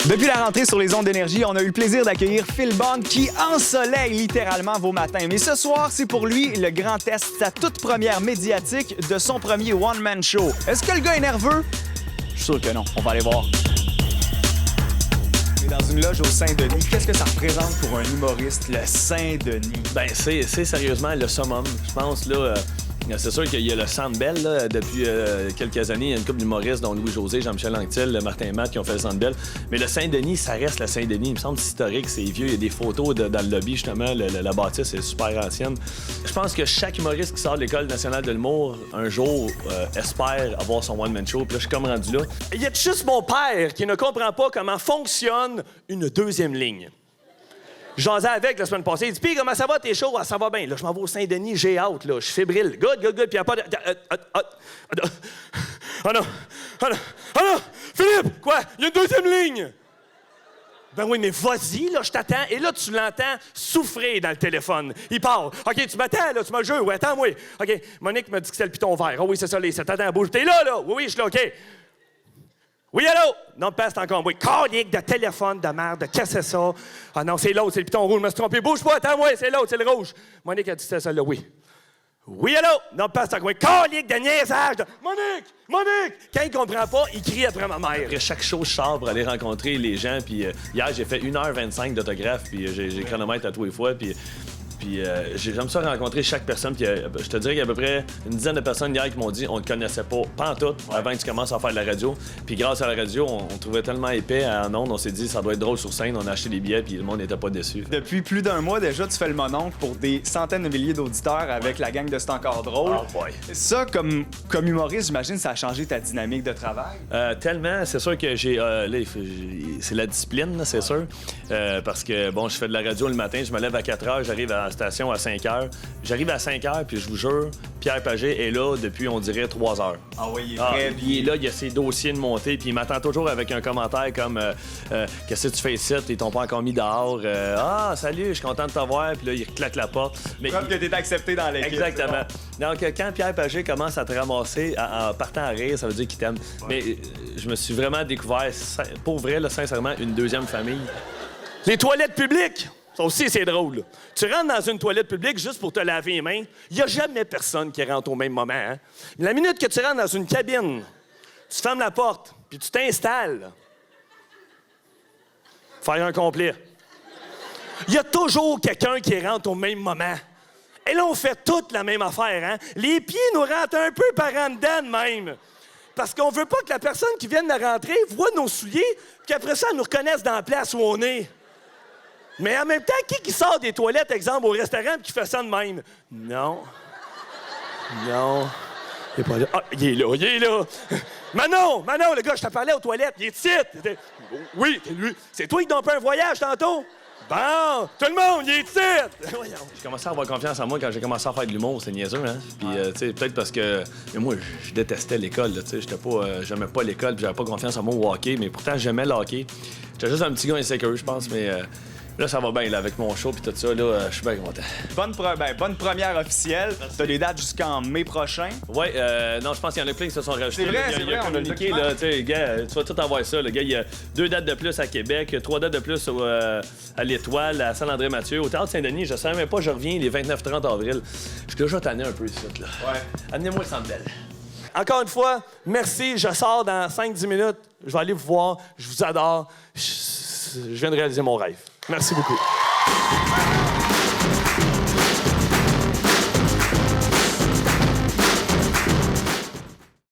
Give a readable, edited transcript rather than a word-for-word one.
Depuis la rentrée sur les ondes d'énergie, on a eu le plaisir d'accueillir Phil Bond qui ensoleille littéralement vos matins. Mais ce soir, c'est pour lui le grand test, sa toute première médiatique de son premier one-man show. Est-ce que le gars est nerveux? Je suis sûr que non. On va aller voir. On est dans une loge au Saint-Denis. Qu'est-ce que ça représente pour un humoriste, le Saint-Denis? Ben, c'est sérieusement le summum. Je pense, là... c'est sûr qu'il y a le Centre Bell, là, depuis quelques années. Il y a une couple d'humoristes, dont Louis-José, Jean-Michel Anctil, Martin et Matt, qui ont fait le Centre Bell. Mais le Saint-Denis, ça reste le Saint-Denis. Il me semble que c'est historique, c'est vieux. Il y a des photos dans le lobby, justement. La bâtisse est super ancienne. Je pense que chaque humoriste qui sort de l'École nationale de l'humour, un jour, espère avoir son one-man show. Puis là, je suis comme rendu là. Il y a juste mon père qui ne comprend pas comment fonctionne une deuxième ligne. J'en ai avec la semaine passée. Il dit, puis comment ça va tes shows? Ah, ça va bien. Là, je m'en vais au Saint-Denis, j'ai hâte, là. Je suis fébrile. Good. Puis il n'y a pas de. Oh non! Philippe! Quoi? Il y a une deuxième ligne! Ben oui, mais vas-y, là, je t'attends. Et là, tu l'entends souffrir dans le téléphone. Il parle. OK, tu m'attends, là, tu m'as le jeu. Oui, attends-moi. OK, Monique m'a dit que c'était le piton vert. Ah oui, c'est ça, les 7 attends, bouge. T'es là, là? Oui, je suis là, OK. Oui, allô? Non, passe encore. Oui, colique de téléphone de merde, qu'est-ce que c'est ça? Ah non, c'est l'autre, c'est le piton rouge, je me suis trompé. Bouge pas, attends-moi, c'est l'autre, c'est le rouge. Monique a dit c'était ça, là, oui. Oui, allô? Non, passe encore. Oui, colique de niaisage. Monique! Quand il comprend pas, il crie après ma mère. Après chaque show, je sors pour aller rencontrer les gens. Puis hier, j'ai fait 1h25 d'autographe, puis j'ai chronomètre à tous les fois, puis j'aime ça rencontrer chaque personne. Puis je te dirais qu'il y a à peu près une dizaine de personnes hier qui m'ont dit on ne te connaissait pas pantoute avant que tu commences à faire de la radio. Puis grâce à la radio, on trouvait tellement épais en ondes, on s'est dit ça doit être drôle sur scène. On a acheté des billets puis le monde n'était pas déçu. Depuis plus d'un mois déjà, tu fais le mononcle pour des centaines de milliers d'auditeurs avec la gang de C'est encore drôle. Oh boy. Ça, comme humoriste, j'imagine ça a changé ta dynamique de travail? Tellement, c'est sûr que j'ai... c'est la discipline, là, c'est sûr. Parce que, bon, je fais de la radio le matin, je me lève à 4 h, j'arrive à la station à 5 h. J'arrive à 5 h, puis je vous jure, Pierre Pagé est là depuis, on dirait, 3 h. Ah oui, il est prêt. Il est là, il a ses dossiers de montée, puis il m'attend toujours avec un commentaire comme qu'est-ce que tu fais ici? Ils t'ont pas encore mis dehors. Ah, salut, je suis content de te voir. Puis là, il claque la porte. Mais comme que t'es accepté dans l'équipe. Exactement. Donc, quand Pierre Pagé commence à te ramasser en partant à rire, ça veut dire qu'il t'aime. Ouais. Mais je me suis vraiment découvert, pour vrai, là, sincèrement, une deuxième famille. Les toilettes publiques! Ça aussi, c'est drôle. Tu rentres dans une toilette publique juste pour te laver les mains. Il n'y a jamais personne qui rentre au même moment. Hein? La minute que tu rentres dans une cabine, tu fermes la porte, puis tu t'installes. Faire un complet. Il y a toujours quelqu'un qui rentre au même moment. Et là, on fait toute la même affaire. Hein? Les pieds nous rentrent un peu par en dedans de même. Parce qu'on veut pas que la personne qui vient de rentrer voit nos souliers, qu'après ça, elle nous reconnaisse dans la place où on est. Mais en même temps, qui sort des toilettes, exemple, au restaurant, et qui fait ça de même? Non. Il est pas là. Ah, il est là. Manon, le gars, je te parlais aux toilettes, il est ici. Oui, c'est lui. C'est toi qui t'as fait un voyage tantôt? Bon, tout le monde, il est ici! J'ai commencé à avoir confiance en moi quand j'ai commencé à faire de l'humour, c'est niaiseux, hein? Puis, tu sais, peut-être parce que... Mais moi, je détestais l'école, tu sais. J'aimais pas l'école, puis j'avais pas confiance en moi au hockey, mais pourtant, j'aimais le hockey. J'étais juste un petit gars insécure, je pense, mais... Là, ça va bien, là, avec mon show puis tout ça, là, je suis bien content. Bonne première officielle. T'as des dates jusqu'en mai prochain. Oui, non, je pense qu'il y en a plein qui se sont rajoutés. C'est vrai, on a indiqué, là, tu sais, gars, tu vas tout avoir ça, le gars, il y a 2 dates de plus à Québec, 3 dates de plus à l'Étoile, à Saint-André-Mathieu. Au Théâtre Saint-Denis, je savais même pas, je reviens les 29-30 avril. Je suis déjà tanné un peu ici, là. Ouais. Amenez-moi le Centre Bell. Encore une fois, merci, je sors dans 5-10 minutes. Je vais aller vous voir, je vous adore. Je viens de réaliser mon rêve. Merci beaucoup.